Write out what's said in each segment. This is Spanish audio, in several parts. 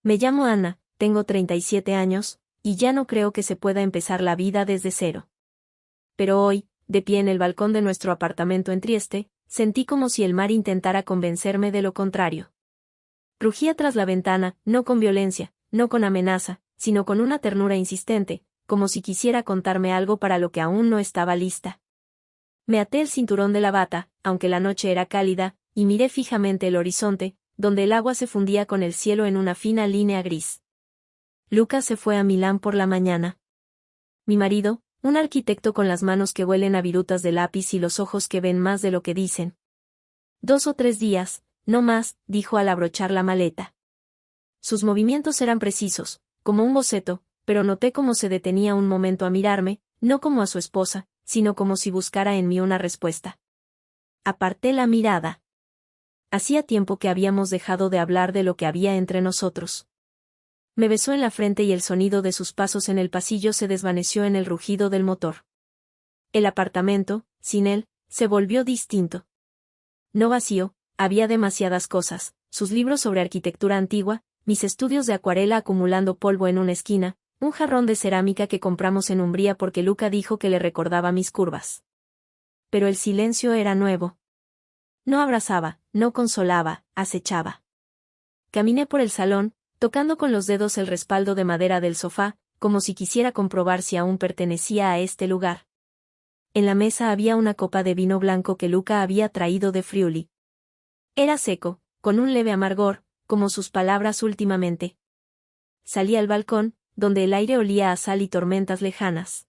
Me llamo Ana, tengo 37 años, y ya no creo que se pueda empezar la vida desde cero. Pero hoy, de pie en el balcón de nuestro apartamento en Trieste, sentí como si el mar intentara convencerme de lo contrario. Rugía tras la ventana, no con violencia, no con amenaza, sino con una ternura insistente, como si quisiera contarme algo para lo que aún no estaba lista. Me até el cinturón de la bata, aunque la noche era cálida, y miré fijamente el horizonte, donde el agua se fundía con el cielo en una fina línea gris. Luca se fue a Milán por la mañana. Mi marido, un arquitecto con las manos que huelen a virutas de lápiz y los ojos que ven más de lo que dicen. 2 o 3 días, no más, dijo al abrochar la maleta. Sus movimientos eran precisos, como un boceto, pero noté cómo se detenía un momento a mirarme, no como a su esposa, sino como si buscara en mí una respuesta. Aparté la mirada. Hacía tiempo que habíamos dejado de hablar de lo que había entre nosotros. Me besó en la frente y el sonido de sus pasos en el pasillo se desvaneció en el rugido del motor. El apartamento, sin él, se volvió distinto. No vacío, había demasiadas cosas, sus libros sobre arquitectura antigua, mis estudios de acuarela acumulando polvo en una esquina, un jarrón de cerámica que compramos en Umbría porque Luca dijo que le recordaba mis curvas. Pero el silencio era nuevo. No abrazaba, no consolaba, acechaba. Caminé por el salón, tocando con los dedos el respaldo de madera del sofá, como si quisiera comprobar si aún pertenecía a este lugar. En la mesa había una copa de vino blanco que Luca había traído de Friuli. Era seco, con un leve amargor, como sus palabras últimamente. Salí al balcón, donde el aire olía a sal y tormentas lejanas.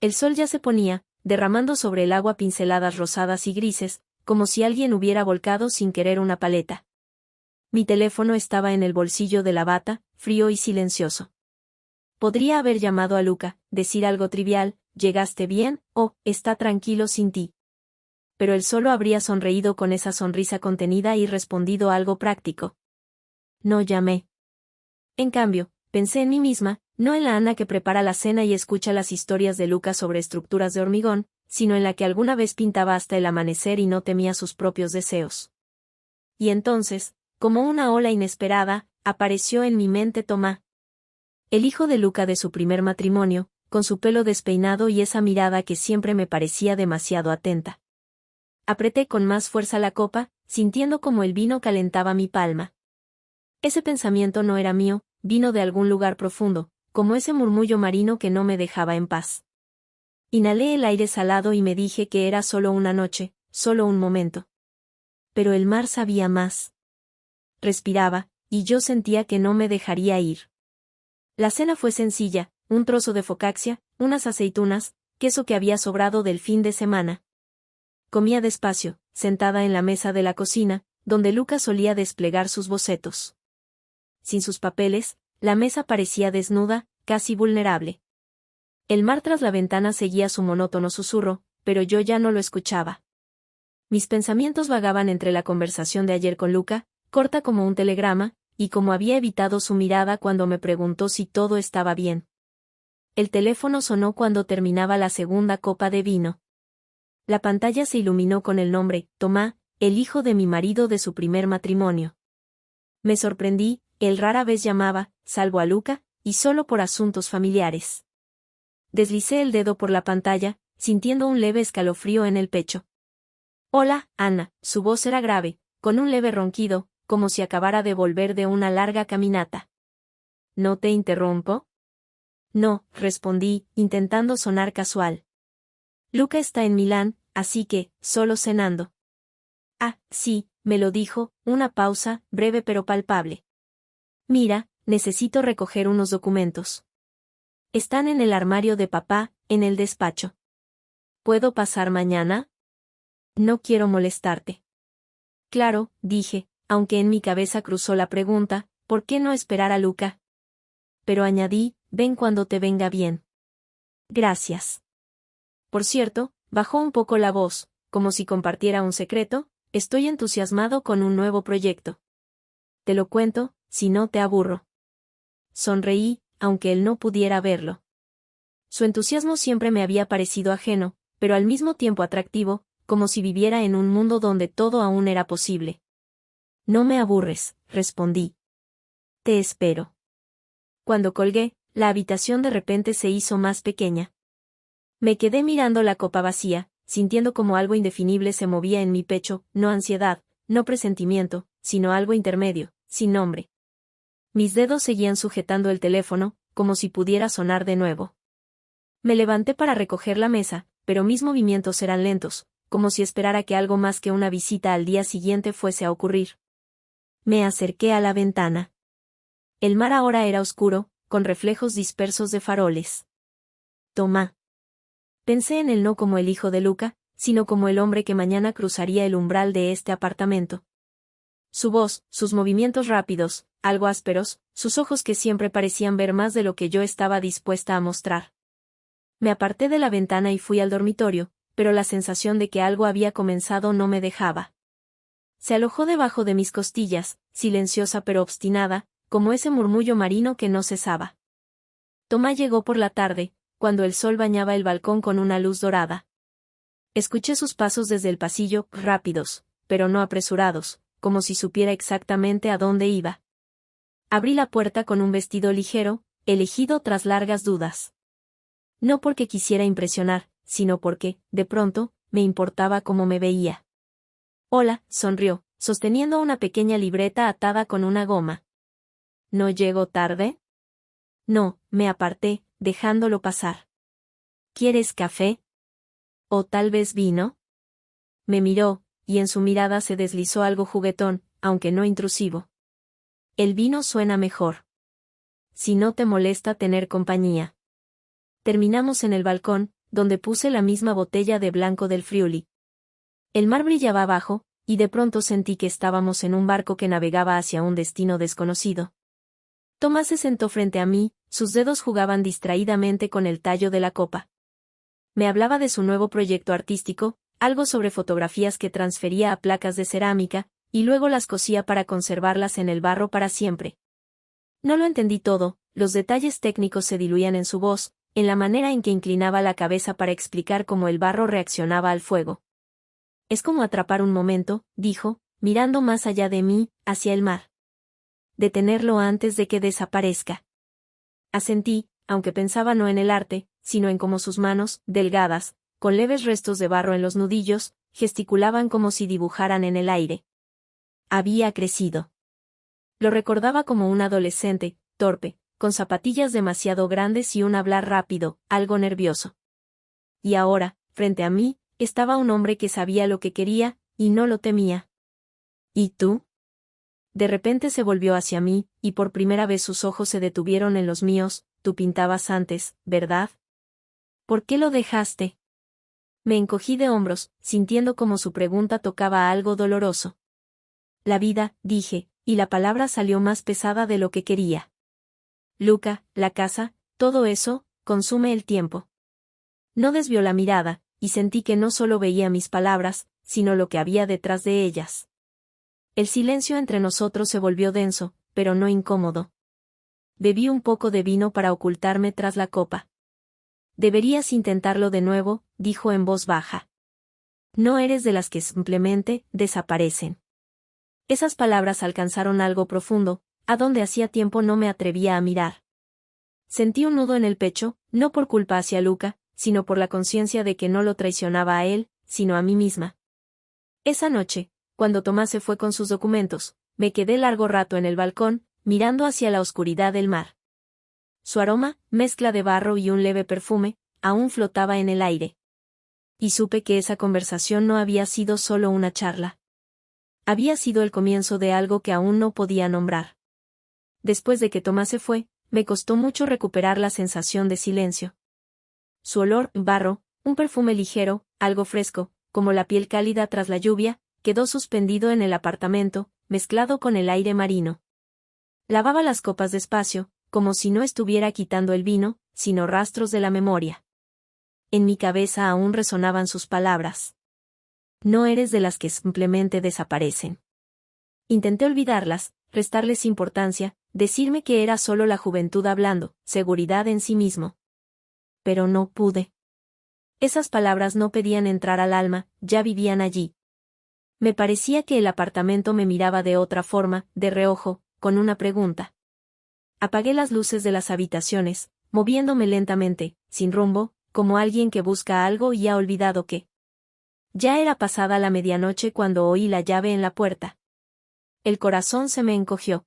El sol ya se ponía, derramando sobre el agua pinceladas rosadas y grises, como si alguien hubiera volcado sin querer una paleta. Mi teléfono estaba en el bolsillo de la bata, frío y silencioso. Podría haber llamado a Luca, decir algo trivial, ¿llegaste bien? O, ¿está tranquilo sin ti? Pero él solo habría sonreído con esa sonrisa contenida y respondido algo práctico. No llamé. En cambio, pensé en mí misma, no en la Ana que prepara la cena y escucha las historias de Luca sobre estructuras de hormigón, sino en la que alguna vez pintaba hasta el amanecer y no temía sus propios deseos. Y entonces, como una ola inesperada, apareció en mi mente Tomá. El hijo de Luca de su primer matrimonio, con su pelo despeinado y esa mirada que siempre me parecía demasiado atenta. Apreté con más fuerza la copa, sintiendo como el vino calentaba mi palma. Ese pensamiento no era mío, vino de algún lugar profundo, como ese murmullo marino que no me dejaba en paz. Inhalé el aire salado y me dije que era solo una noche, solo un momento. Pero el mar sabía más. Respiraba, y yo sentía que no me dejaría ir. La cena fue sencilla, un trozo de focaccia, unas aceitunas, queso que había sobrado del fin de semana. Comía despacio, sentada en la mesa de la cocina, donde Luca solía desplegar sus bocetos. Sin sus papeles, la mesa parecía desnuda, casi vulnerable. El mar tras la ventana seguía su monótono susurro, pero yo ya no lo escuchaba. Mis pensamientos vagaban entre la conversación de ayer con Luca, corta como un telegrama, y como había evitado su mirada cuando me preguntó si todo estaba bien. El teléfono sonó cuando terminaba la segunda copa de vino. La pantalla se iluminó con el nombre, Tomá, el hijo de mi marido de su primer matrimonio. Me sorprendí, él rara vez llamaba, salvo a Luca, y solo por asuntos familiares. Deslicé el dedo por la pantalla, sintiendo un leve escalofrío en el pecho. Hola, Ana, su voz era grave, con un leve ronquido, como si acabara de volver de una larga caminata. ¿No te interrumpo? No, respondí, intentando sonar casual. Luca está en Milán, así que, solo cenando. Ah, sí, me lo dijo, una pausa, breve pero palpable. Mira, necesito recoger unos documentos. Están en el armario de papá, en el despacho. ¿Puedo pasar mañana? No quiero molestarte. Claro, dije, aunque en mi cabeza cruzó la pregunta, ¿por qué no esperar a Luca? Pero añadí, ven cuando te venga bien. Gracias. Por cierto, bajó un poco la voz, como si compartiera un secreto, estoy entusiasmado con un nuevo proyecto. Te lo cuento, si no te aburro. Sonreí, aunque él no pudiera verlo. Su entusiasmo siempre me había parecido ajeno, pero al mismo tiempo atractivo, como si viviera en un mundo donde todo aún era posible. No me aburres, respondí. Te espero. Cuando colgué, la habitación de repente se hizo más pequeña. Me quedé mirando la copa vacía, sintiendo como algo indefinible se movía en mi pecho, no ansiedad, no presentimiento, sino algo intermedio, sin nombre. Mis dedos seguían sujetando el teléfono, como si pudiera sonar de nuevo. Me levanté para recoger la mesa, pero mis movimientos eran lentos, como si esperara que algo más que una visita al día siguiente fuese a ocurrir. Me acerqué a la ventana. El mar ahora era oscuro, con reflejos dispersos de faroles. Tomá. Pensé en él no como el hijo de Luca, sino como el hombre que mañana cruzaría el umbral de este apartamento. Su voz, sus movimientos rápidos, algo ásperos, sus ojos que siempre parecían ver más de lo que yo estaba dispuesta a mostrar. Me aparté de la ventana y fui al dormitorio, pero la sensación de que algo había comenzado no me dejaba. Se alojó debajo de mis costillas, silenciosa pero obstinada, como ese murmullo marino que no cesaba. Tomá llegó por la tarde, cuando el sol bañaba el balcón con una luz dorada. Escuché sus pasos desde el pasillo, rápidos, pero no apresurados, como si supiera exactamente a dónde iba. Abrí la puerta con un vestido ligero, elegido tras largas dudas. No porque quisiera impresionar, sino porque, de pronto, me importaba cómo me veía. Hola, sonrió, sosteniendo una pequeña libreta atada con una goma. ¿No llego tarde? No, me aparté, dejándolo pasar. ¿Quieres café? ¿O tal vez vino? Me miró, y en su mirada se deslizó algo juguetón, aunque no intrusivo. El vino suena mejor. Si no te molesta tener compañía. Terminamos en el balcón, donde puse la misma botella de blanco del Friuli. El mar brillaba abajo, y de pronto sentí que estábamos en un barco que navegaba hacia un destino desconocido. Tomás se sentó frente a mí, sus dedos jugaban distraídamente con el tallo de la copa. Me hablaba de su nuevo proyecto artístico, algo sobre fotografías que transfería a placas de cerámica, y luego las cosía para conservarlas en el barro para siempre. No lo entendí todo, los detalles técnicos se diluían en su voz, en la manera en que inclinaba la cabeza para explicar cómo el barro reaccionaba al fuego. Es como atrapar un momento, dijo, mirando más allá de mí, hacia el mar. Detenerlo antes de que desaparezca. Asentí, aunque pensaba no en el arte, sino en cómo sus manos, delgadas, con leves restos de barro en los nudillos, gesticulaban como si dibujaran en el aire. Había crecido. Lo recordaba como un adolescente, torpe, con zapatillas demasiado grandes y un hablar rápido, algo nervioso. Y ahora, frente a mí, estaba un hombre que sabía lo que quería, y no lo temía. ¿Y tú? De repente se volvió hacia mí, y por primera vez sus ojos se detuvieron en los míos. Tú pintabas antes, ¿verdad? ¿Por qué lo dejaste? Me encogí de hombros, sintiendo como su pregunta tocaba algo doloroso. La vida, dije, y la palabra salió más pesada de lo que quería. Luca, la casa, todo eso, consume el tiempo. No desvió la mirada, y sentí que no solo veía mis palabras, sino lo que había detrás de ellas. El silencio entre nosotros se volvió denso, pero no incómodo. Bebí un poco de vino para ocultarme tras la copa. Deberías intentarlo de nuevo, dijo en voz baja. No eres de las que simplemente desaparecen. Esas palabras alcanzaron algo profundo, a donde hacía tiempo no me atrevía a mirar. Sentí un nudo en el pecho, no por culpa hacia Luca, sino por la conciencia de que no lo traicionaba a él, sino a mí misma. Esa noche, cuando Tomás se fue con sus documentos, me quedé largo rato en el balcón, mirando hacia la oscuridad del mar. Su aroma, mezcla de barro y un leve perfume, aún flotaba en el aire. Y supe que esa conversación no había sido solo una charla. Había sido el comienzo de algo que aún no podía nombrar. Después de que Tomás se fue, me costó mucho recuperar la sensación de silencio. Su olor, barro, un perfume ligero, algo fresco, como la piel cálida tras la lluvia, quedó suspendido en el apartamento, mezclado con el aire marino. Lavaba las copas despacio, como si no estuviera quitando el vino, sino rastros de la memoria. En mi cabeza aún resonaban sus palabras. No eres de las que simplemente desaparecen. Intenté olvidarlas, restarles importancia, decirme que era solo la juventud hablando, seguridad en sí mismo. Pero no pude. Esas palabras no pedían entrar al alma, ya vivían allí. Me parecía que el apartamento me miraba de otra forma, de reojo, con una pregunta. Apagué las luces de las habitaciones, moviéndome lentamente, sin rumbo, como alguien que busca algo y ha olvidado que. Ya era pasada la medianoche cuando oí la llave en la puerta. El corazón se me encogió.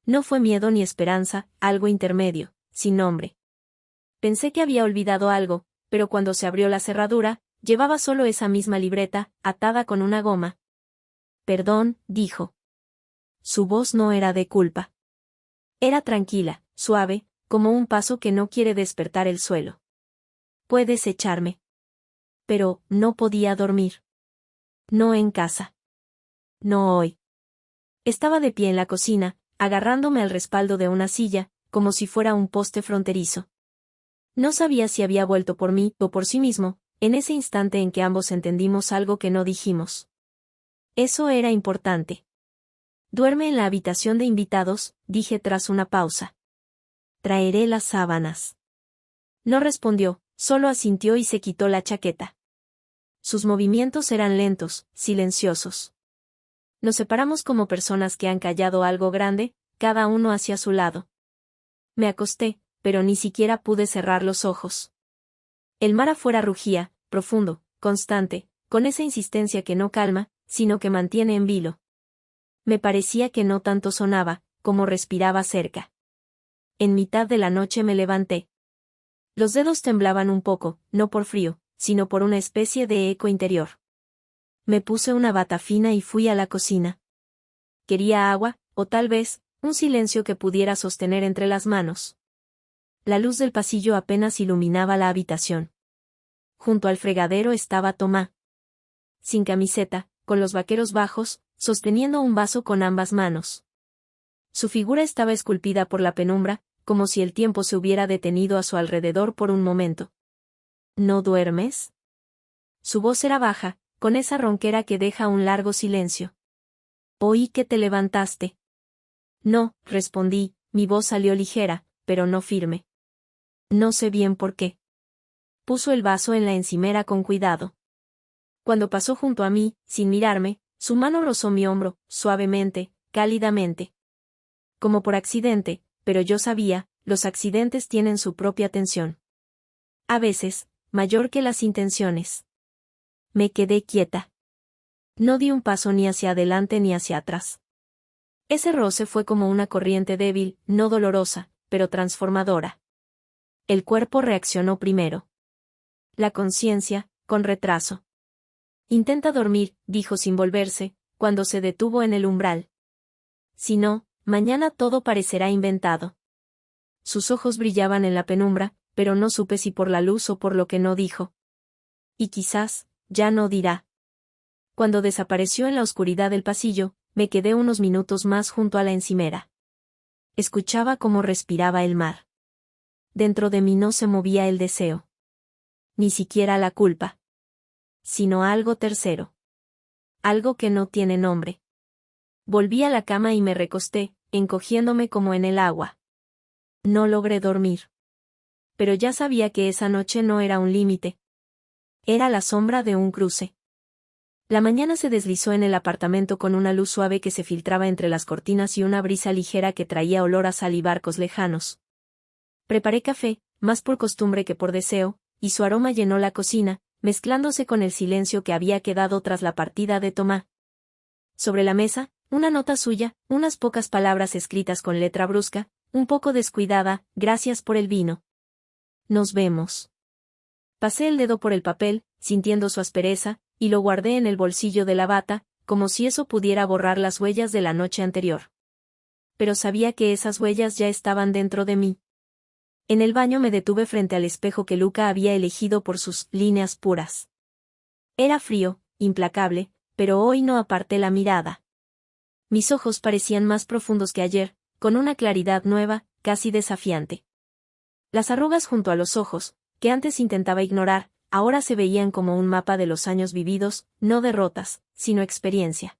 No fue miedo ni esperanza, algo intermedio, sin nombre. Pensé que había olvidado algo, pero cuando se abrió la cerradura, llevaba solo esa misma libreta, atada con una goma. Perdón, dijo. Su voz no era de culpa. Era tranquila, suave, como un paso que no quiere despertar el suelo. Puedes echarme. Pero, no podía dormir. No en casa. No hoy. Estaba de pie en la cocina, agarrándome al respaldo de una silla, como si fuera un poste fronterizo. No sabía si había vuelto por mí o por sí mismo, en ese instante en que ambos entendimos algo que no dijimos. Eso era importante. Duerme en la habitación de invitados, dije tras una pausa. Traeré las sábanas. No respondió, solo asintió y se quitó la chaqueta. Sus movimientos eran lentos, silenciosos. Nos separamos como personas que han callado algo grande, cada uno hacia su lado. Me acosté, pero ni siquiera pude cerrar los ojos. El mar afuera rugía, profundo, constante, con esa insistencia que no calma, sino que mantiene en vilo. Me parecía que no tanto sonaba, como respiraba cerca. En mitad de la noche me levanté. Los dedos temblaban un poco, no por frío, sino por una especie de eco interior. Me puse una bata fina y fui a la cocina. Quería agua, o tal vez, un silencio que pudiera sostener entre las manos. La luz del pasillo apenas iluminaba la habitación. Junto al fregadero estaba Tomá. Sin camiseta, con los vaqueros bajos, sosteniendo un vaso con ambas manos. Su figura estaba esculpida por la penumbra, como si el tiempo se hubiera detenido a su alrededor por un momento. ¿No duermes? Su voz era baja, con esa ronquera que deja un largo silencio. Oí que te levantaste. No, respondí, mi voz salió ligera, pero no firme. No sé bien por qué. Puso el vaso en la encimera con cuidado. Cuando pasó junto a mí, sin mirarme, su mano rozó mi hombro, suavemente, cálidamente. Como por accidente, pero yo sabía, los accidentes tienen su propia tensión. A veces, mayor que las intenciones. Me quedé quieta. No di un paso ni hacia adelante ni hacia atrás. Ese roce fue como una corriente débil, no dolorosa, pero transformadora. El cuerpo reaccionó primero. La conciencia, con retraso. Intenta dormir, dijo sin volverse, cuando se detuvo en el umbral. Si no, mañana todo parecerá inventado. Sus ojos brillaban en la penumbra, pero no supe si por la luz o por lo que no dijo. Y quizás, ya no dirá. Cuando desapareció en la oscuridad del pasillo, me quedé unos minutos más junto a la encimera. Escuchaba cómo respiraba el mar. Dentro de mí no se movía el deseo. Ni siquiera la culpa. Sino algo tercero. Algo que no tiene nombre. Volví a la cama y me recosté, encogiéndome como en el agua. No logré dormir. Pero ya sabía que esa noche no era un límite. Era la sombra de un cruce. La mañana se deslizó en el apartamento con una luz suave que se filtraba entre las cortinas y una brisa ligera que traía olor a sal y barcos lejanos. Preparé café, más por costumbre que por deseo, y su aroma llenó la cocina, mezclándose con el silencio que había quedado tras la partida de Tomá. Sobre la mesa, una nota suya, unas pocas palabras escritas con letra brusca, un poco descuidada, gracias por el vino. Nos vemos. Pasé el dedo por el papel, sintiendo su aspereza, y lo guardé en el bolsillo de la bata, como si eso pudiera borrar las huellas de la noche anterior. Pero sabía que esas huellas ya estaban dentro de mí. En el baño me detuve frente al espejo que Luca había elegido por sus líneas puras. Era frío, implacable, pero hoy no aparté la mirada. Mis ojos parecían más profundos que ayer, con una claridad nueva, casi desafiante. Las arrugas junto a los ojos, que antes intentaba ignorar, ahora se veían como un mapa de los años vividos, no derrotas, sino experiencia.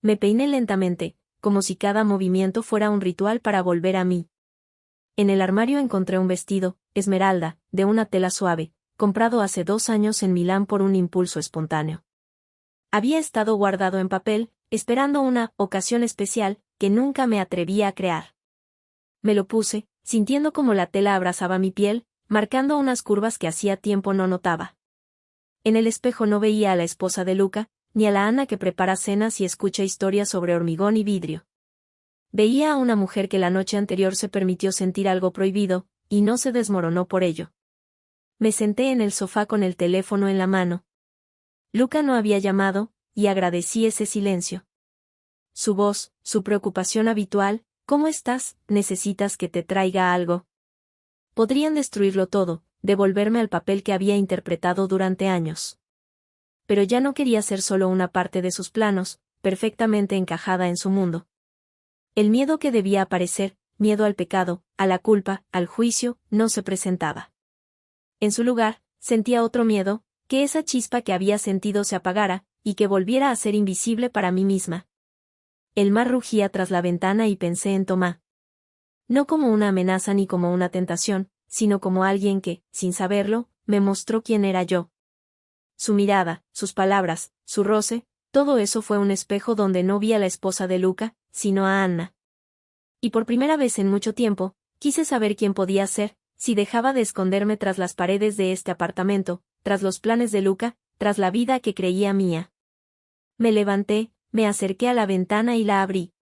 Me peiné lentamente, como si cada movimiento fuera un ritual para volver a mí. En el armario encontré un vestido, esmeralda, de una tela suave, comprado hace 2 años en Milán por un impulso espontáneo. Había estado guardado en papel, esperando una ocasión especial, que nunca me atrevía a crear. Me lo puse, sintiendo como la tela abrazaba mi piel, marcando unas curvas que hacía tiempo no notaba. En el espejo no veía a la esposa de Luca, ni a la Anna que prepara cenas y escucha historias sobre hormigón y vidrio. Veía a una mujer que la noche anterior se permitió sentir algo prohibido, y no se desmoronó por ello. Me senté en el sofá con el teléfono en la mano. Luca no había llamado, y agradecí ese silencio. Su voz, su preocupación habitual, ¿cómo estás? ¿Necesitas que te traiga algo? Podrían destruirlo todo, devolverme al papel que había interpretado durante años. Pero ya no quería ser solo una parte de sus planos, perfectamente encajada en su mundo. El miedo que debía aparecer, miedo al pecado, a la culpa, al juicio, no se presentaba. En su lugar, sentía otro miedo, que esa chispa que había sentido se apagara, y que volviera a ser invisible para mí misma. El mar rugía tras la ventana y pensé en Tomá. No como una amenaza ni como una tentación, sino como alguien que, sin saberlo, me mostró quién era yo. Su mirada, sus palabras, su roce, todo eso fue un espejo donde no vi a la esposa de Luca, sino a Anna. Y por primera vez en mucho tiempo, quise saber quién podía ser, si dejaba de esconderme tras las paredes de este apartamento, tras los planes de Luca, tras la vida que creía mía. Me levanté, me acerqué a la ventana y la abrí.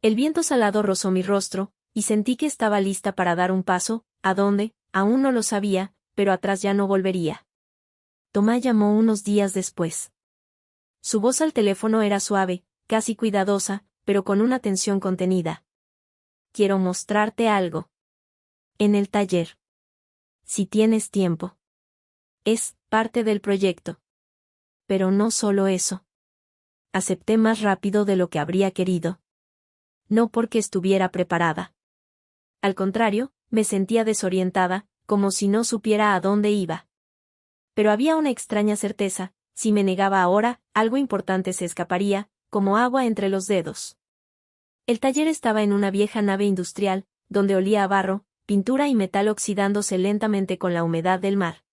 El viento salado rozó mi rostro, y sentí que estaba lista para dar un paso, ¿a dónde? Aún no lo sabía, pero atrás ya no volvería. Tomá llamó unos días después. Su voz al teléfono era suave, casi cuidadosa, pero con una tensión contenida. Quiero mostrarte algo. En el taller. Si tienes tiempo. Es parte del proyecto. Pero no solo eso. Acepté más rápido de lo que habría querido. No porque estuviera preparada. Al contrario, me sentía desorientada, como si no supiera a dónde iba. Pero había una extraña certeza, si me negaba ahora, algo importante se escaparía, como agua entre los dedos. El taller estaba en una vieja nave industrial, donde olía a barro, pintura y metal oxidándose lentamente con la humedad del mar.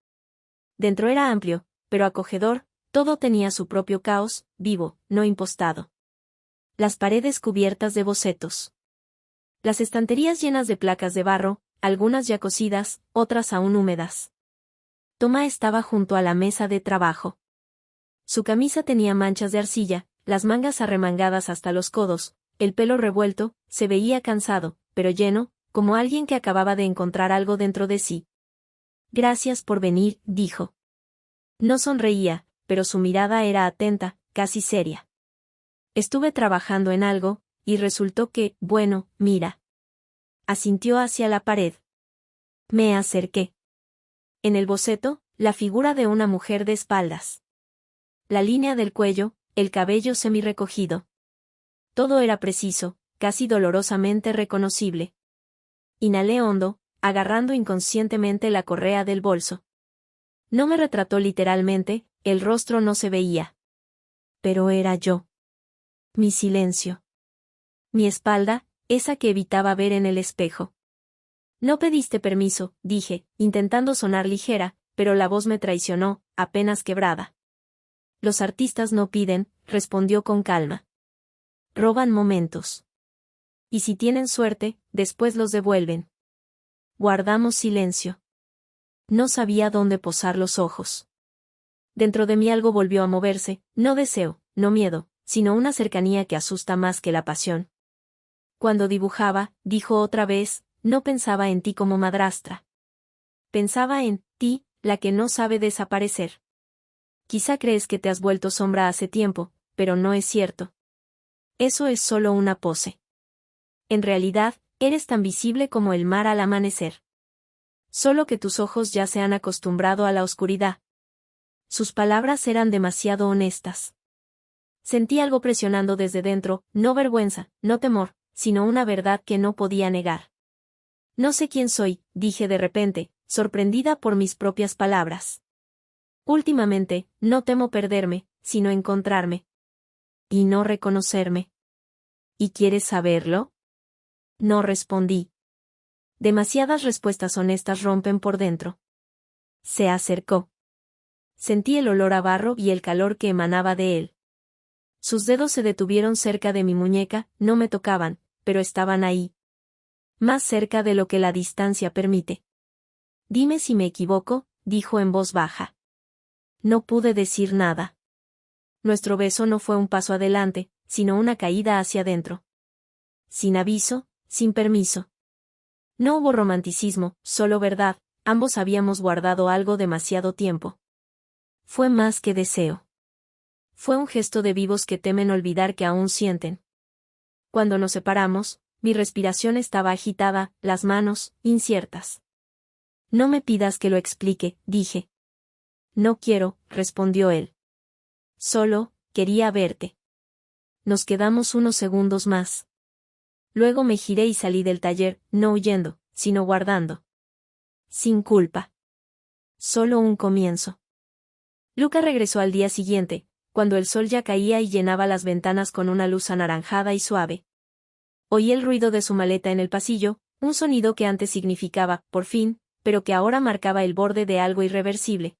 Dentro era amplio, pero acogedor, todo tenía su propio caos, vivo, no impostado. Las paredes cubiertas de bocetos. Las estanterías llenas de placas de barro, algunas ya cocidas, otras aún húmedas. Tomá estaba junto a la mesa de trabajo. Su camisa tenía manchas de arcilla, las mangas arremangadas hasta los codos, el pelo revuelto, se veía cansado, pero lleno, como alguien que acababa de encontrar algo dentro de sí. Gracias por venir, dijo. No sonreía, pero su mirada era atenta, casi seria. Estuve trabajando en algo, y resultó que, bueno, mira. Asintió hacia la pared. Me acerqué. En el boceto, la figura de una mujer de espaldas. La línea del cuello, el cabello semirrecogido. Todo era preciso, casi dolorosamente reconocible. Inhalé hondo, agarrando inconscientemente la correa del bolso. No me retrató literalmente, el rostro no se veía. Pero era yo. Mi silencio. Mi espalda, esa que evitaba ver en el espejo. No pediste permiso, dije, intentando sonar ligera, pero la voz me traicionó, apenas quebrada. Los artistas no piden, respondió con calma. Roban momentos. Y si tienen suerte, después los devuelven. Guardamos silencio. No sabía dónde posar los ojos. Dentro de mí algo volvió a moverse, no deseo, no miedo, sino una cercanía que asusta más que la pasión. Cuando dibujaba, dijo otra vez, no pensaba en ti como madrastra. Pensaba en ti, la que no sabe desaparecer. Quizá crees que te has vuelto sombra hace tiempo, pero no es cierto. Eso es solo una pose. En realidad, eres tan visible como el mar al amanecer. Solo que tus ojos ya se han acostumbrado a la oscuridad. Sus palabras eran demasiado honestas. Sentí algo presionando desde dentro, no vergüenza, no temor, sino una verdad que no podía negar. No sé quién soy, dije de repente, sorprendida por mis propias palabras. Últimamente, no temo perderme, sino encontrarme. Y no reconocerme. ¿Y quieres saberlo? No respondí. Demasiadas respuestas honestas rompen por dentro. Se acercó. Sentí el olor a barro y el calor que emanaba de él. Sus dedos se detuvieron cerca de mi muñeca, no me tocaban, pero estaban ahí. Más cerca de lo que la distancia permite. Dime si me equivoco, dijo en voz baja. No pude decir nada. Nuestro beso no fue un paso adelante, sino una caída hacia adentro. Sin aviso, sin permiso. No hubo romanticismo, solo verdad, ambos habíamos guardado algo demasiado tiempo. Fue más que deseo. Fue un gesto de vivos que temen olvidar que aún sienten. Cuando nos separamos, mi respiración estaba agitada, las manos, inciertas. No me pidas que lo explique, dije. No quiero, respondió él. Solo, quería verte. Nos quedamos unos segundos más. Luego me giré y salí del taller, no huyendo, sino guardando. Sin culpa. Solo un comienzo. Luca regresó al día siguiente, cuando el sol ya caía y llenaba las ventanas con una luz anaranjada y suave. Oí el ruido de su maleta en el pasillo, un sonido que antes significaba, por fin, pero que ahora marcaba el borde de algo irreversible.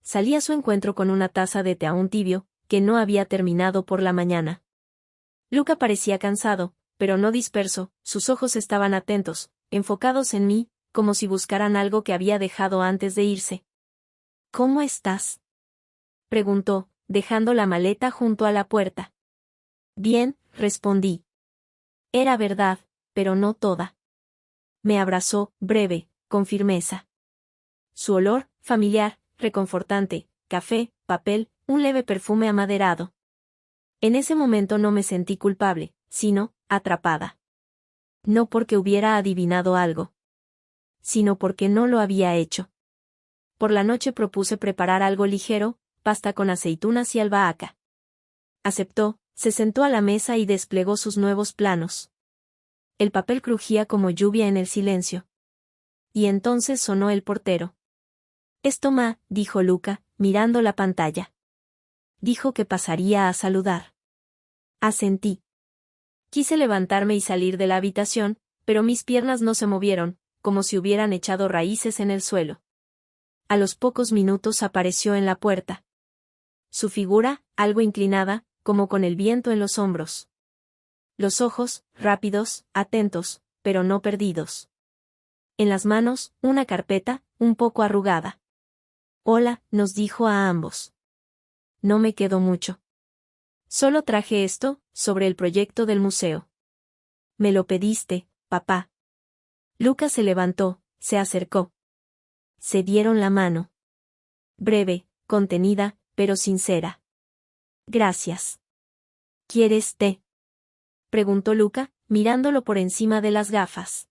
Salí a su encuentro con una taza de té aún tibio, que no había terminado por la mañana. Luca parecía cansado, pero no disperso, sus ojos estaban atentos, enfocados en mí, como si buscaran algo que había dejado antes de irse. ¿Cómo estás?, preguntó, dejando la maleta junto a la puerta. Bien, respondí. Era verdad, pero no toda. Me abrazó, breve, con firmeza. Su olor, familiar, reconfortante, café, papel, un leve perfume amaderado. En ese momento no me sentí culpable, sino, atrapada. No porque hubiera adivinado algo, sino porque no lo había hecho. Por la noche propuse preparar algo ligero, pasta con aceitunas y albahaca. Aceptó, se sentó a la mesa y desplegó sus nuevos planos. El papel crujía como lluvia en el silencio. Y entonces sonó el portero. «Es Tomá», dijo Luca, mirando la pantalla. Dijo que pasaría a saludar. Asentí. Quise levantarme y salir de la habitación, pero mis piernas no se movieron, como si hubieran echado raíces en el suelo. A los pocos minutos apareció en la puerta. Su figura, algo inclinada, como con el viento en los hombros. Los ojos, rápidos, atentos, pero no perdidos. En las manos, una carpeta, un poco arrugada. Hola, nos dijo a ambos. No me quedó mucho. Solo traje esto, sobre el proyecto del museo. Me lo pediste, papá. Luca se levantó, se acercó. Se dieron la mano. Breve, contenida, pero sincera. Gracias. ¿Quieres té?, preguntó Luca, mirándolo por encima de las gafas.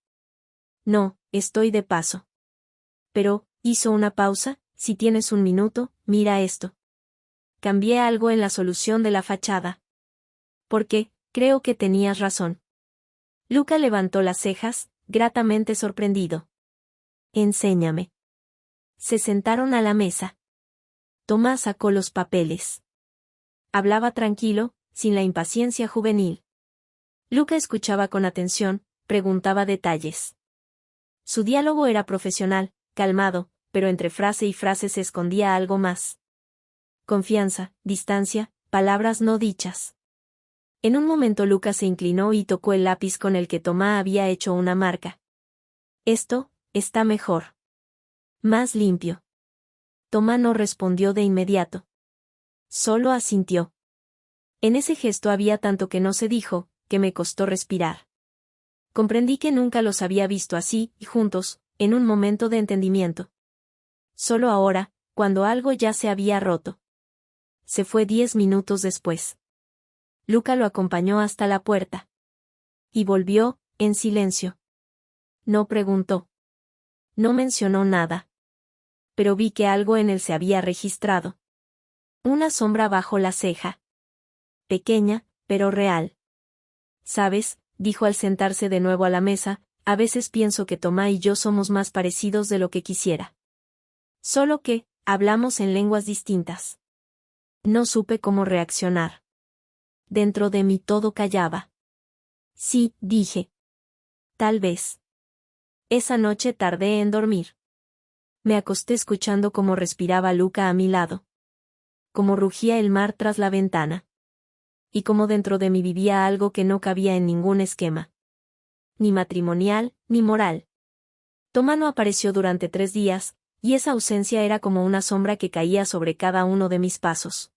No, estoy de paso. Pero, hizo una pausa, si tienes un minuto, mira esto. Cambié algo en la solución de la fachada. Porque, creo que tenías razón. Luca levantó las cejas, gratamente sorprendido. Enséñame. Se sentaron a la mesa. Tomás sacó los papeles. Hablaba tranquilo, sin la impaciencia juvenil. Luca escuchaba con atención, preguntaba detalles. Su diálogo era profesional, calmado, pero entre frase y frase se escondía algo más. Confianza, distancia, palabras no dichas. En un momento Luca se inclinó y tocó el lápiz con el que Tomá había hecho una marca. Esto, está mejor. Más limpio. Tomá no respondió de inmediato. Solo asintió. En ese gesto había tanto que no se dijo, que me costó respirar. Comprendí que nunca los había visto así, y juntos, en un momento de entendimiento. Solo ahora, cuando algo ya se había roto. Se fue 10 minutos después. Luca lo acompañó hasta la puerta. Y volvió, en silencio. No preguntó. No mencionó nada. Pero vi que algo en él se había registrado. Una sombra bajo la ceja. Pequeña, pero real. ¿Sabes?, dijo al sentarse de nuevo a la mesa, a veces pienso que Tomá y yo somos más parecidos de lo que quisiera. Solo que, hablamos en lenguas distintas. No supe cómo reaccionar. Dentro de mí todo callaba. Sí, dije. Tal vez. Esa noche tardé en dormir. Me acosté escuchando cómo respiraba Luca a mi lado. Cómo rugía el mar tras la ventana. Y cómo dentro de mí vivía algo que no cabía en ningún esquema. ni matrimonial, ni moral. Tomás no apareció durante 3 días, y esa ausencia era como una sombra que caía sobre cada uno de mis pasos.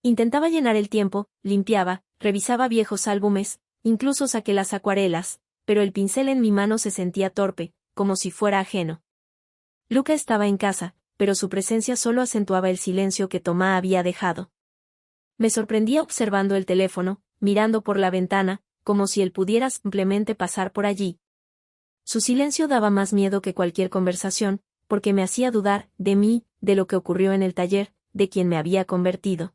Intentaba llenar el tiempo, limpiaba, revisaba viejos álbumes, incluso saqué las acuarelas, pero el pincel en mi mano se sentía torpe, como si fuera ajeno. Luca estaba en casa, pero su presencia solo acentuaba el silencio que Tomás había dejado. Me sorprendía observando el teléfono, mirando por la ventana, como si él pudiera simplemente pasar por allí. Su silencio daba más miedo que cualquier conversación, porque me hacía dudar de mí, de lo que ocurrió en el taller, de quien me había convertido.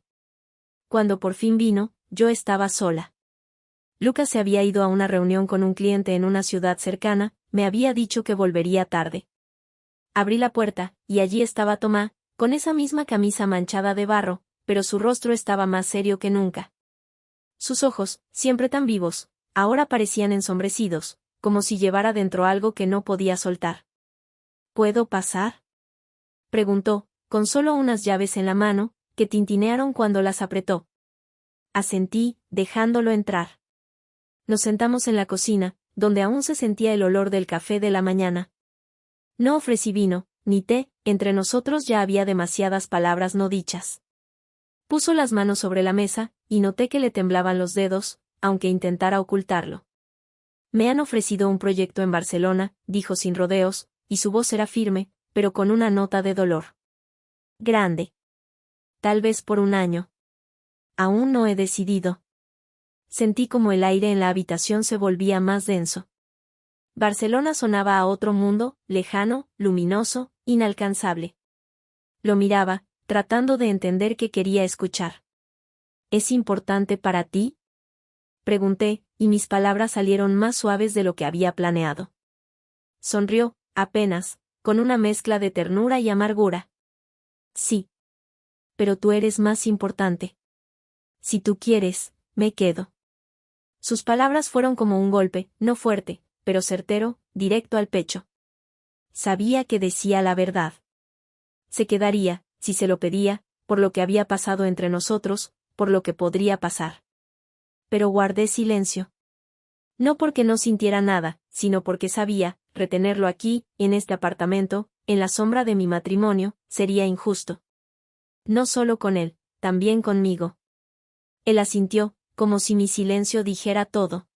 Cuando por fin vino, yo estaba sola. Lucas se había ido a una reunión con un cliente en una ciudad cercana, me había dicho que volvería tarde. Abrí la puerta, y allí estaba Tomás, con esa misma camisa manchada de barro, pero su rostro estaba más serio que nunca. Sus ojos, siempre tan vivos, ahora parecían ensombrecidos, como si llevara dentro algo que no podía soltar. ¿Puedo pasar?, preguntó, con solo unas llaves en la mano, que tintinearon cuando las apretó. Asentí, dejándolo entrar. Nos sentamos en la cocina, donde aún se sentía el olor del café de la mañana. No ofrecí vino, ni té, entre nosotros ya había demasiadas palabras no dichas. Puso las manos sobre la mesa, y noté que le temblaban los dedos, aunque intentara ocultarlo. Me han ofrecido un proyecto en Barcelona, dijo sin rodeos, y su voz era firme, pero con una nota de dolor. Grande. Tal vez por 1 año. Aún no he decidido. Sentí como el aire en la habitación se volvía más denso. Barcelona sonaba a otro mundo, lejano, luminoso, inalcanzable. Lo miraba, tratando de entender qué quería escuchar. ¿Es importante para ti?, pregunté, y mis palabras salieron más suaves de lo que había planeado. Sonrió, apenas, con una mezcla de ternura y amargura. Sí. Pero tú eres más importante. Si tú quieres, me quedo. Sus palabras fueron como un golpe, no fuerte, pero certero, directo al pecho. Sabía que decía la verdad. Se quedaría, si se lo pedía, por lo que había pasado entre nosotros, por lo que podría pasar. Pero guardé silencio. No porque no sintiera nada, sino porque sabía, retenerlo aquí, en este apartamento, en la sombra de mi matrimonio, sería injusto. No solo con él, también conmigo. Él asintió, como si mi silencio dijera todo.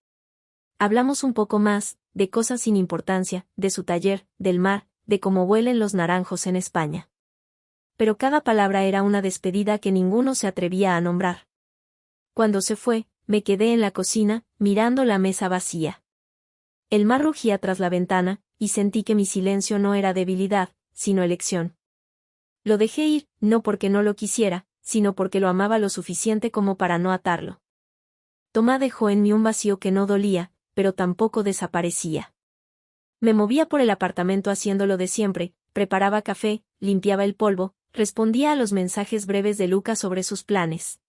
Hablamos un poco más, de cosas sin importancia, de su taller, del mar, de cómo huelen los naranjos en España. Pero cada palabra era una despedida que ninguno se atrevía a nombrar. Cuando se fue, me quedé en la cocina, mirando la mesa vacía. El mar rugía tras la ventana, y sentí que mi silencio no era debilidad, sino elección. Lo dejé ir, no porque no lo quisiera, sino porque lo amaba lo suficiente como para no atarlo. Tomás dejó en mí un vacío que no dolía, pero tampoco desaparecía. Me movía por el apartamento haciendo lo de siempre, preparaba café, limpiaba el polvo, respondía a los mensajes breves de Lucas sobre sus planes.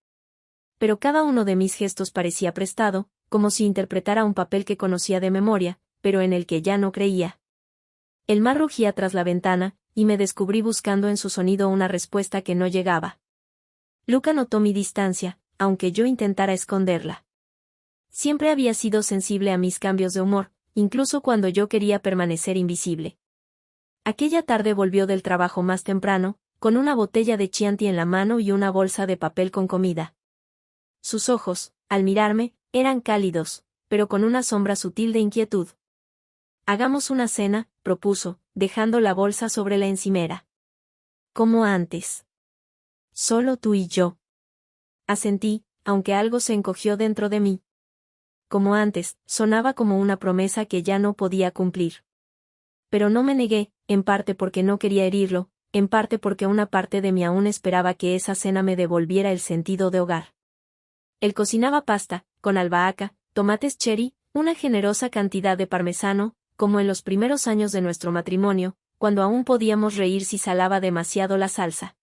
Pero cada uno de mis gestos parecía prestado, como si interpretara un papel que conocía de memoria, pero en el que ya no creía. El mar rugía tras la ventana, y me descubrí buscando en su sonido una respuesta que no llegaba. Luca notó mi distancia, aunque yo intentara esconderla. Siempre había sido sensible a mis cambios de humor, incluso cuando yo quería permanecer invisible. Aquella tarde volvió del trabajo más temprano, con una botella de Chianti en la mano y una bolsa de papel con comida. Sus ojos, al mirarme, eran cálidos, pero con una sombra sutil de inquietud. Hagamos una cena, propuso, dejando la bolsa sobre la encimera. Como antes. Solo tú y yo. Asentí, aunque algo se encogió dentro de mí. Como antes, sonaba como una promesa que ya no podía cumplir. Pero no me negué, en parte porque no quería herirlo, en parte porque una parte de mí aún esperaba que esa cena me devolviera el sentido de hogar. Él cocinaba pasta, con albahaca, tomates cherry, una generosa cantidad de parmesano, como en los primeros años de nuestro matrimonio, cuando aún podíamos reír si salaba demasiado la salsa.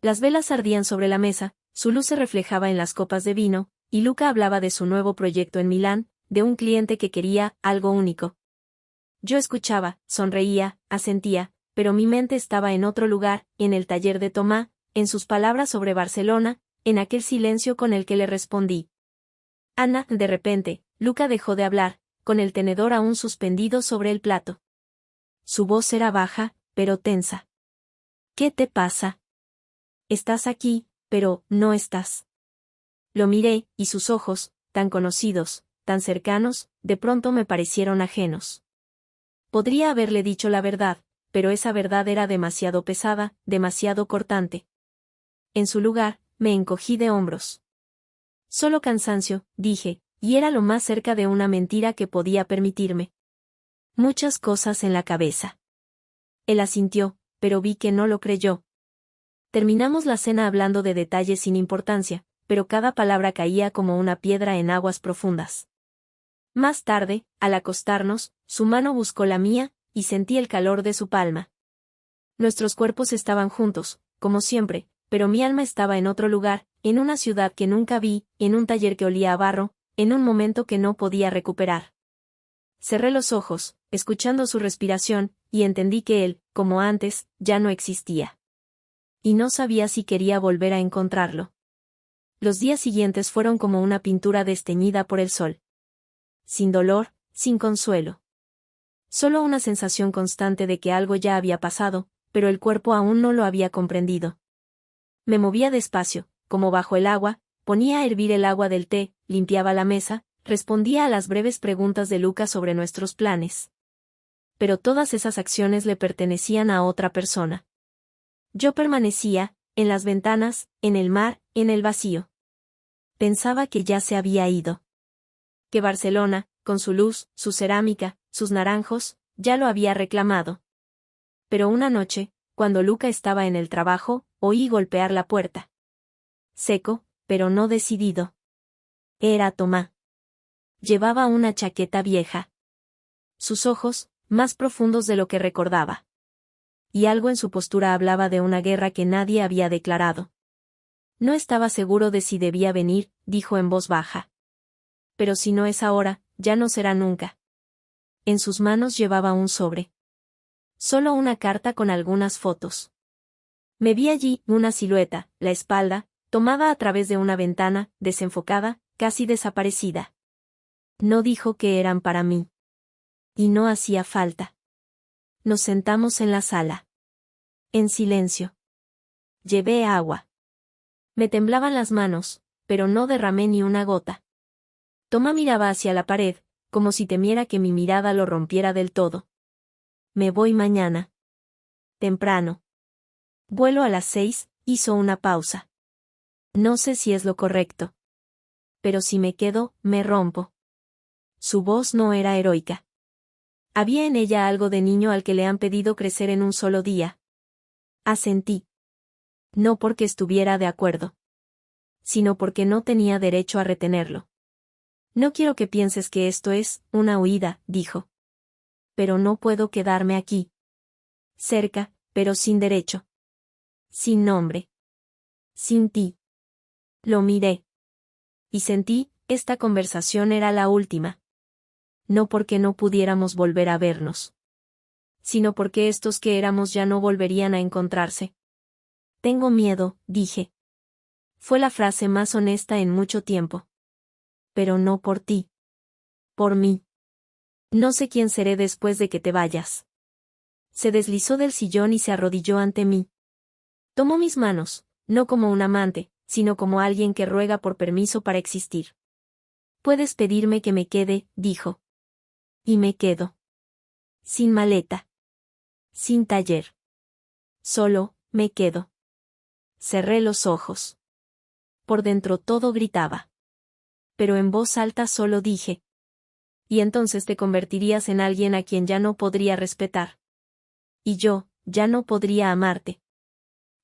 Las velas ardían sobre la mesa, su luz se reflejaba en las copas de vino, y Luca hablaba de su nuevo proyecto en Milán, de un cliente que quería algo único. Yo escuchaba, sonreía, asentía, pero mi mente estaba en otro lugar, en el taller de Tomás, en sus palabras sobre Barcelona, en aquel silencio con el que le respondí. Ana, de repente, Luca dejó de hablar, con el tenedor aún suspendido sobre el plato. Su voz era baja, pero tensa. ¿Qué te pasa? Estás aquí, pero no estás. Lo miré, y sus ojos, tan conocidos, tan cercanos, de pronto me parecieron ajenos. Podría haberle dicho la verdad, pero esa verdad era demasiado pesada, demasiado cortante. En su lugar, me encogí de hombros. Solo cansancio, dije, y era lo más cerca de una mentira que podía permitirme. Muchas cosas en la cabeza. Él asintió, pero vi que no lo creyó. Terminamos la cena hablando de detalles sin importancia, pero cada palabra caía como una piedra en aguas profundas. Más tarde, al acostarnos, su mano buscó la mía, y sentí el calor de su palma. Nuestros cuerpos estaban juntos, como siempre, pero mi alma estaba en otro lugar, en una ciudad que nunca vi, en un taller que olía a barro, en un momento que no podía recuperar. Cerré los ojos, escuchando su respiración, y entendí que él, como antes, ya no existía. Y no sabía si quería volver a encontrarlo. Los días siguientes fueron como una pintura desteñida por el sol. Sin dolor, sin consuelo. Solo una sensación constante de que algo ya había pasado, pero el cuerpo aún no lo había comprendido. Me movía despacio, como bajo el agua, ponía a hervir el agua del té, limpiaba la mesa, respondía a las breves preguntas de Lucas sobre nuestros planes. Pero todas esas acciones le pertenecían a otra persona. Yo permanecía, en las ventanas, en el mar, en el vacío. Pensaba que ya se había ido. Que Barcelona, con su luz, su cerámica, sus naranjos, ya lo había reclamado. Pero una noche, cuando Luca estaba en el trabajo, oí golpear la puerta. Seco, pero no decidido. Era Tomá. Llevaba una chaqueta vieja. Sus ojos, más profundos de lo que recordaba. Y algo en su postura hablaba de una guerra que nadie había declarado. No estaba seguro de si debía venir, dijo en voz baja. Pero si no es ahora, ya no será nunca. En sus manos llevaba un sobre. Solo una carta con algunas fotos. Me vi allí, una silueta, la espalda, tomada a través de una ventana, desenfocada, casi desaparecida. No dijo que eran para mí. Y no hacía falta. Nos sentamos en la sala. En silencio. Llevé agua. Me temblaban las manos, pero no derramé ni una gota. Tomá miraba hacia la pared, como si temiera que mi mirada lo rompiera del todo. Me voy mañana. Temprano. Vuelo a las 6, hizo una pausa. No sé si es lo correcto. Pero si me quedo, me rompo. Su voz no era heroica. Había en ella algo de niño al que le han pedido crecer en un solo día. Asentí. No porque estuviera de acuerdo. Sino porque no tenía derecho a retenerlo. No quiero que pienses que esto es una huida, dijo. Pero no puedo quedarme aquí. Cerca, pero sin derecho. Sin nombre. Sin ti. Lo miré. Y sentí, esta conversación era la última. No porque no pudiéramos volver a vernos. Sino porque estos que éramos ya no volverían a encontrarse. Tengo miedo, dije. Fue la frase más honesta en mucho tiempo. Pero no por ti. Por mí. No sé quién seré después de que te vayas. Se deslizó del sillón y se arrodilló ante mí. Tomó mis manos, no como un amante, sino como alguien que ruega por permiso para existir. Puedes pedirme que me quede, dijo. Y me quedo. Sin maleta. Sin taller. Solo, me quedo. Cerré los ojos. Por dentro todo gritaba. Pero en voz alta solo dije. Y entonces te convertirías en alguien a quien ya no podría respetar. Y yo, ya no podría amarte.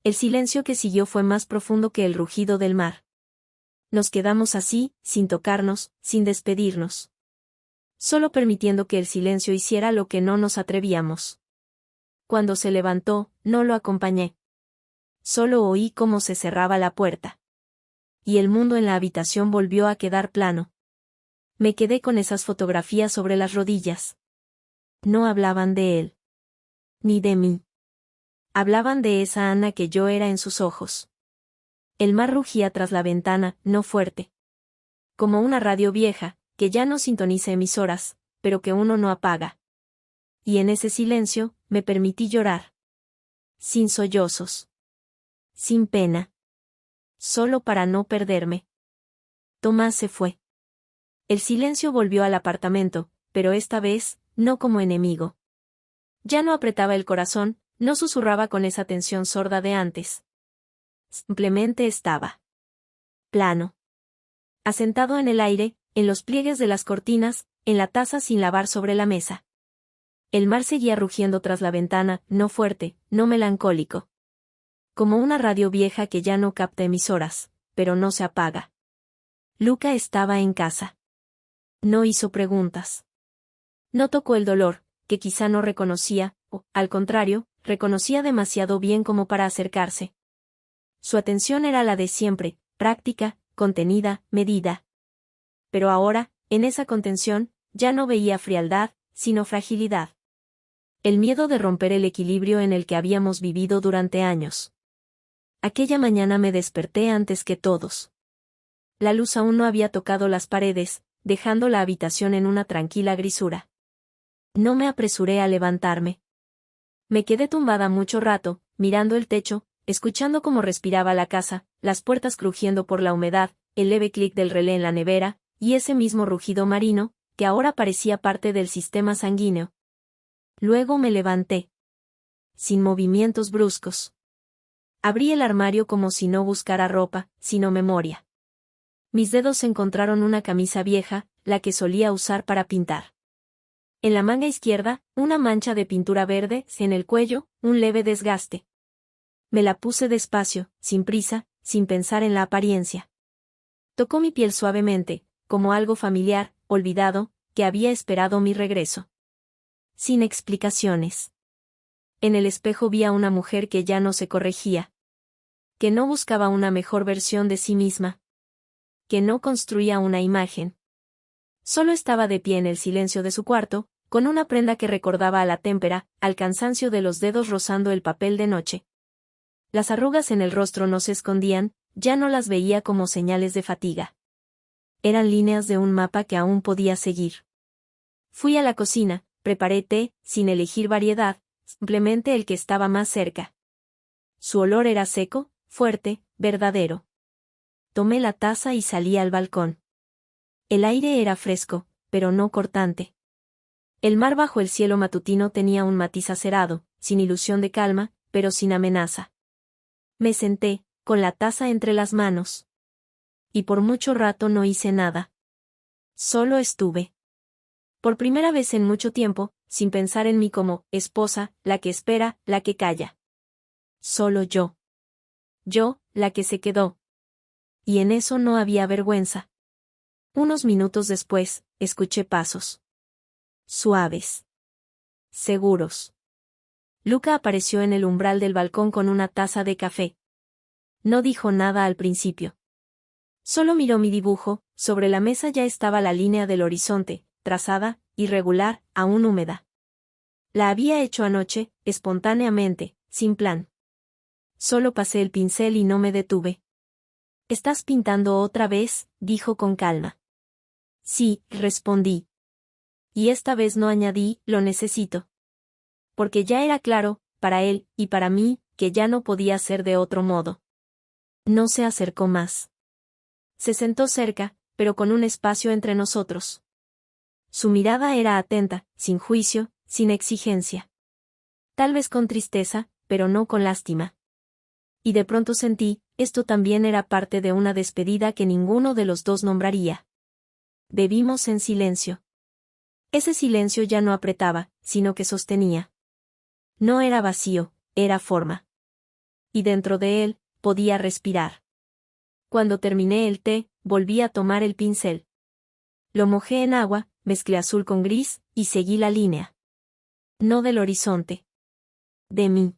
El silencio que siguió fue más profundo que el rugido del mar. Nos quedamos así, sin tocarnos, sin despedirnos. Solo permitiendo que el silencio hiciera lo que no nos atrevíamos. Cuando se levantó, no lo acompañé. Solo oí cómo se cerraba la puerta. Y el mundo en la habitación volvió a quedar plano. Me quedé con esas fotografías sobre las rodillas. No hablaban de él. Ni de mí. Hablaban de esa Ana que yo era en sus ojos. El mar rugía tras la ventana, no fuerte. Como una radio vieja, que ya no sintoniza emisoras, pero que uno no apaga. Y en ese silencio, me permití llorar. Sin sollozos. Sin pena. Solo para no perderme. Tomás se fue. El silencio volvió al apartamento, pero esta vez, no como enemigo. Ya no apretaba el corazón, no susurraba con esa tensión sorda de antes. Simplemente estaba. Plano. Asentado en el aire, en los pliegues de las cortinas, en la taza sin lavar sobre la mesa. El mar seguía rugiendo tras la ventana, no fuerte, no melancólico. Como una radio vieja que ya no capta emisoras, pero no se apaga. Luca estaba en casa. No hizo preguntas. No tocó el dolor, que quizá no reconocía, o, al contrario, reconocía demasiado bien como para acercarse. Su atención era la de siempre, práctica, contenida, medida. Pero ahora, en esa contención, ya no veía frialdad, sino fragilidad. El miedo de romper el equilibrio en el que habíamos vivido durante años. Aquella mañana me desperté antes que todos. La luz aún no había tocado las paredes, dejando la habitación en una tranquila grisura. No me apresuré a levantarme. Me quedé tumbada mucho rato, mirando el techo, escuchando cómo respiraba la casa, las puertas crujiendo por la humedad, el leve clic del relé en la nevera, y ese mismo rugido marino, que ahora parecía parte del sistema sanguíneo. Luego me levanté. Sin movimientos bruscos. Abrí el armario como si no buscara ropa, sino memoria. Mis dedos encontraron una camisa vieja, la que solía usar para pintar. En la manga izquierda, una mancha de pintura verde, en el cuello, un leve desgaste. Me la puse despacio, sin prisa, sin pensar en la apariencia. Tocó mi piel suavemente, como algo familiar, olvidado, que había esperado mi regreso. Sin explicaciones. En el espejo vi a una mujer que ya no se corregía. Que no buscaba una mejor versión de sí misma. Que no construía una imagen. Solo estaba de pie en el silencio de su cuarto, con una prenda que recordaba a la témpera, al cansancio de los dedos rozando el papel de noche. Las arrugas en el rostro no se escondían, ya no las veía como señales de fatiga. Eran líneas de un mapa que aún podía seguir. Fui a la cocina, preparé té, sin elegir variedad, simplemente el que estaba más cerca. Su olor era seco, fuerte, verdadero. Tomé la taza y salí al balcón. El aire era fresco, pero no cortante. El mar bajo el cielo matutino tenía un matiz acerado, sin ilusión de calma, pero sin amenaza. Me senté, con la taza entre las manos. Y por mucho rato no hice nada. Solo estuve. Por primera vez en mucho tiempo, sin pensar en mí como esposa, la que espera, la que calla. Solo yo. Yo, la que se quedó. Y en eso no había vergüenza. Unos minutos después, escuché pasos. Suaves. Seguros. Luca apareció en el umbral del balcón con una taza de café. No dijo nada al principio. Solo miró mi dibujo, sobre la mesa ya estaba la línea del horizonte, trazada, irregular, aún húmeda. La había hecho anoche, espontáneamente, sin plan. Solo pasé el pincel y no me detuve. «¿Estás pintando otra vez?», dijo con calma. «Sí», respondí. Y esta vez no añadí, «lo necesito». Porque ya era claro, para él, y para mí, que ya no podía ser de otro modo. No se acercó más. Se sentó cerca, pero con un espacio entre nosotros. Su mirada era atenta, sin juicio, sin exigencia. Tal vez con tristeza, pero no con lástima. Y de pronto sentí, esto también era parte de una despedida que ninguno de los dos nombraría. Bebimos en silencio. Ese silencio ya no apretaba, sino que sostenía. No era vacío, era forma. Y dentro de él, podía respirar. Cuando terminé el té, volví a tomar el pincel. Lo mojé en agua, mezclé azul con gris, y seguí la línea. No del horizonte. De mí.